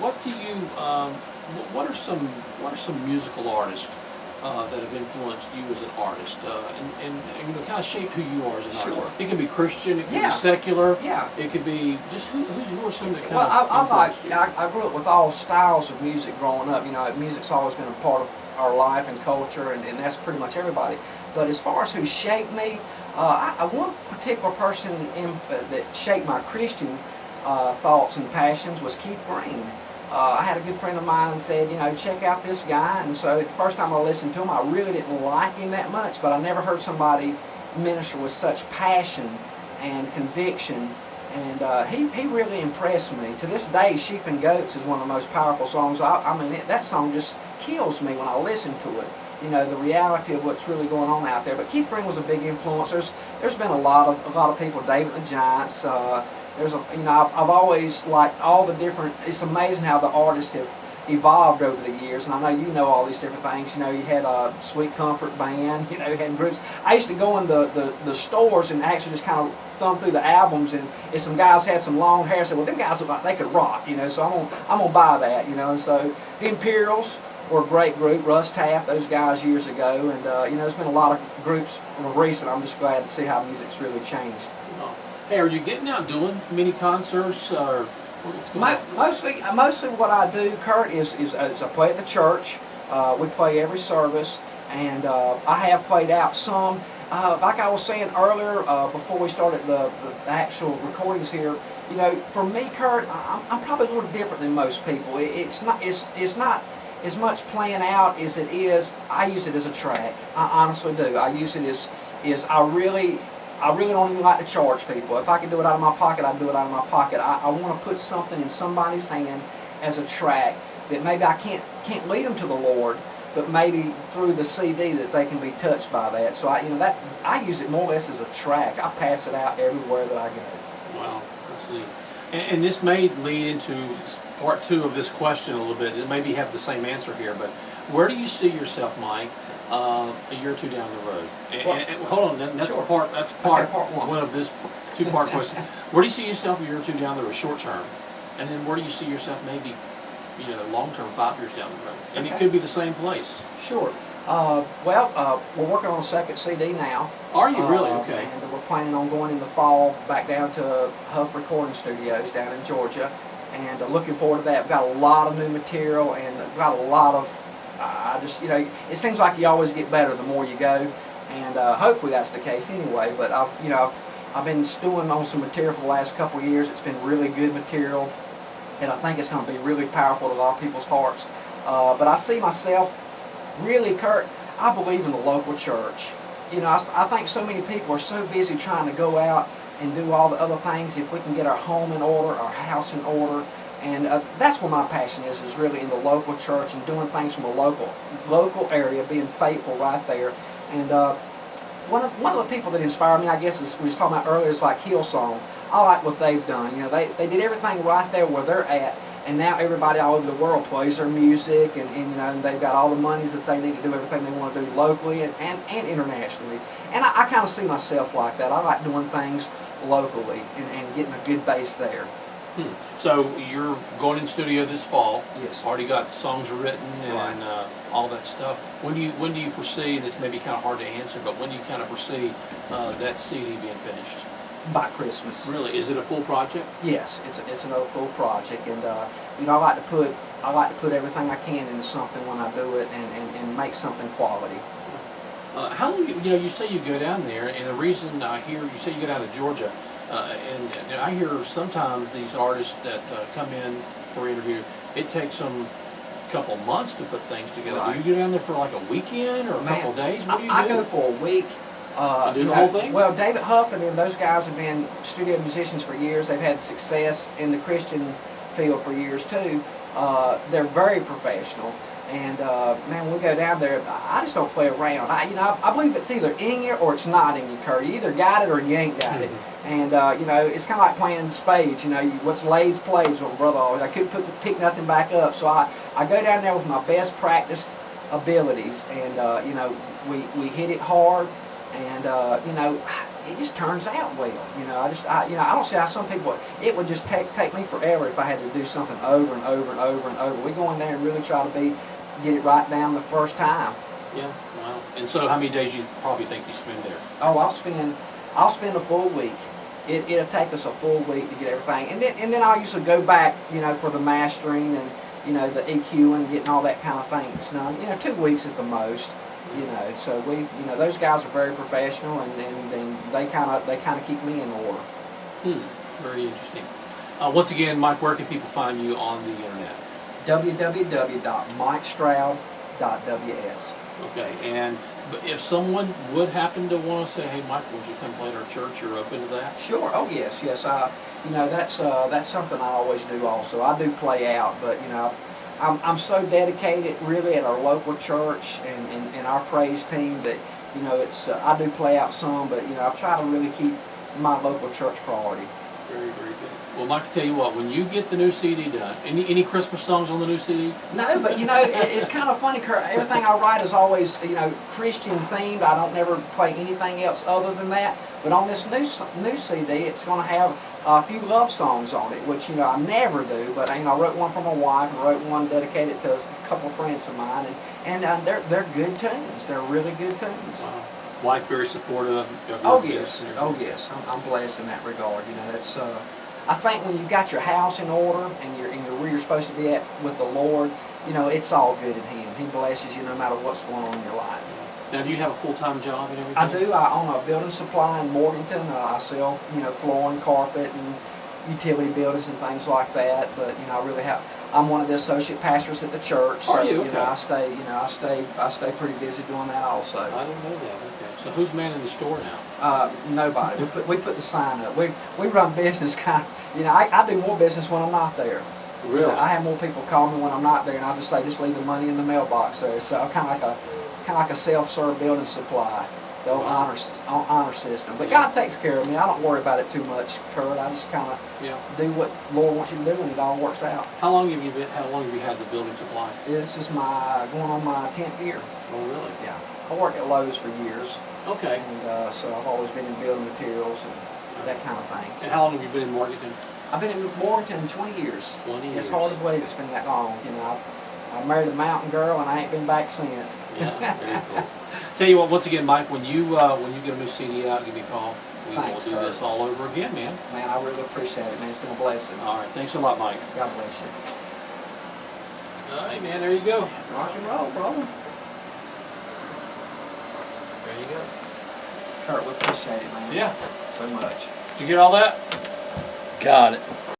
what do you? What are some musical artists that have influenced you as an artist, and kind of shaped who you are as an artist? Sure. It can be Christian, it can be secular, yeah. It could be just who are some that kind of I grew up with all styles of music growing up. Music's always been a part of our life and culture, and that's pretty much everybody. But as far as who shaped me, one particular person that shaped my Christian thoughts and passions was Keith Green. I had a good friend of mine said, check out this guy, and so the first time I listened to him, I really didn't like him that much, but I never heard somebody minister with such passion and conviction, and he really impressed me. To this day, Sheep and Goats is one of the most powerful songs. That song just kills me when I listen to it. The reality of what's really going on out there. But Keith Green was a big influence. There's been a lot of people. David the Giants. I've always liked all the different. It's amazing how the artists have evolved over the years, and I know all these different things. You had a Sweet Comfort Band. You had groups. I used to go in the stores and actually just kind of thumb through the albums, and if some guys had some long hair, I said, well, them guys look like they could rock. So I'm gonna buy that. And so the Imperials were a great group. Russ Taff, those guys years ago, and there's been a lot of groups of recent. I'm just glad to see how music's really changed. Hey, are you getting out doing mini concerts or what's going on? Mostly what I do, Kurt, is I play at the church. We play every service, and I have played out some. Like I was saying earlier, before we started the actual recordings here, for me, Kurt, I'm probably a little different than most people. It's not as much playing out as it is. I use it as a track. I honestly do. I use it as I really don't even like to charge people. If I can do it out of my pocket, I'd do it out of my pocket. I want to put something in somebody's hand as a track that maybe I can't lead them to the Lord, but maybe through the CD that they can be touched by that. So I use it more or less as a track. I pass it out everywhere that I go. Wow, let's see. And this may lead into part two of this question a little bit. It maybe have the same answer here, but where do you see yourself, Mike, a year or two down the road? And hold on, that's sure. part one. One of this two-part question. Where do you see yourself a year or two down the road, short term? And then where do you see yourself maybe, long term, 5 years down the road? And it could be the same place. Sure. We're working on a second CD now. Are you really? Okay. And we're planning on going in the fall back down to Huff Recording Studios down in Georgia, and looking forward to that. We've got a lot of new material, and got a lot of. It seems like you always get better the more you go, and hopefully that's the case anyway. But I've been stewing on some material for the last couple of years. It's been really good material, and I think it's going to be really powerful to a lot of people's hearts. But I see myself, really, Kurt, I believe in the local church. I think so many people are so busy trying to go out and do all the other things. If we can get our home in order, our house in order, and that's where my passion is really in the local church and doing things from a local area, being faithful right there. And one of the people that inspire me, I guess, is we was talking about earlier, is like Hillsong. I like what they've done. They did everything right there where they're at. And now everybody all over the world plays their music, and they've got all the monies that they need to do everything they want to do locally and internationally. And I kind of see myself like that. I like doing things locally and getting a good base there. So you're going in studio this fall. Yes. Already got songs written and right. All that stuff. When do you foresee, and this may be kind of hard to answer, but when do you kind of foresee that CD being finished? By Christmas. Really? Is it a full project? Yes, it's another full project, and I like to put everything I can into something when I do it, and make something quality. How long you say you go down there, and the reason I hear you say you go down to Georgia, and I hear sometimes these artists that come in for interview, it takes them a couple months to put things together. Right. Do you go down there for like a weekend or a couple of days? What do you do? I go for a week. Do the whole thing? Well, David Huff and those guys have been studio musicians for years. They've had success in the Christian field for years too. They're very professional, and when we go down there, I just don't play around. I believe it's either in you or it's not in you, Kurt. You either got it or you ain't got it. And it's kind of like playing spades. What's laid's plays. What my brother always. I couldn't pick nothing back up, so I go down there with my best practiced abilities, and we hit it hard. And it just turns out well. You know, I don't see how some people. It would just take me forever if I had to do something over and over and over and over. We go in there and really try to get it right down the first time. Yeah, wow. And so, how many days you probably think you spend there? Oh, I'll spend a full week. It'll take us a full week to get everything, and then I'll usually go back, you know, for the mastering and, you know, the EQ and getting all that kind of things. Now, you know, 2 weeks at the most. You know, so those guys are very professional, and they kind of keep me in order. Very interesting. Once again, Mike, where can people find you on the internet? www.mikestroud.ws. Okay, and if someone would happen to want to say, "Hey, Mike, would you come play at our church?" You're open to that? Sure. Oh yes. You know, that's something I always do. Also, I do play out, but you know, I'm so dedicated really at our local church and our praise team that, you know, it's I do play out some, but you know, I try to really keep my local church priority. Very, very good. Well, Mike, I tell you what, when you get the new CD done, any Christmas songs on the new CD? No, but you know, it's kind of funny, Kurt. Everything I write is always, you know, Christian themed. I don't never play anything else other than that. But on this new CD, it's going to have a few love songs on it, which, you know, I never do. But, you know, I wrote one for my wife and wrote one dedicated to a couple of friends of mine, and they're good tunes. They're really good tunes. Wow. Wife very supportive of your yes. Oh yes, I'm blessed in that regard. You know, it's I think when you got your house in order and you're where you're supposed to be at with the Lord, you know, it's all good in Him. He blesses you no matter what's going on in your life. Now, do you have a full-time job and everything? I do. I own a building supply in Morganton. I sell, you know, flooring, carpet, and utility buildings and things like that. But you know, I'm one of the associate pastors at the church. So you? Okay. You know, I stay pretty busy doing that also. I didn't know that. Okay. So who's manning the store now? Nobody. We put the sign up. We run business kind of, you know, I do more business when I'm not there. Really? You know, I have more people call me when I'm not there, and I just say, just leave the money in the mailbox there. So I'm kind of like a self-serve building supply, the old honor system. But God takes care of me. I don't worry about it too much, Kurt. I just kind of do what the Lord wants you to do, and it all works out. How long have you had the building supply? This is going on my 10th year. Oh, really? Yeah. I worked at Lowe's for years. Okay. And so I've always been in building materials and that kind of thing. So. And how long have you been in Morganton? I've been in Morganton 20 years. 20 years. It's hard to believe it's been that long. You know, I married a mountain girl, and I ain't been back since. Yeah, very cool. Tell you what, once again, Mike, when you get a new CD out, give me a call. We will do this all over again, man. Man, I really appreciate it, man. It's been a blessing. All right, thanks a lot, Mike. God bless you. All right, man, there you go. Rock and roll, brother. There you go. Kurt, we appreciate it, man. Yeah. So much. Did you get all that? Got it.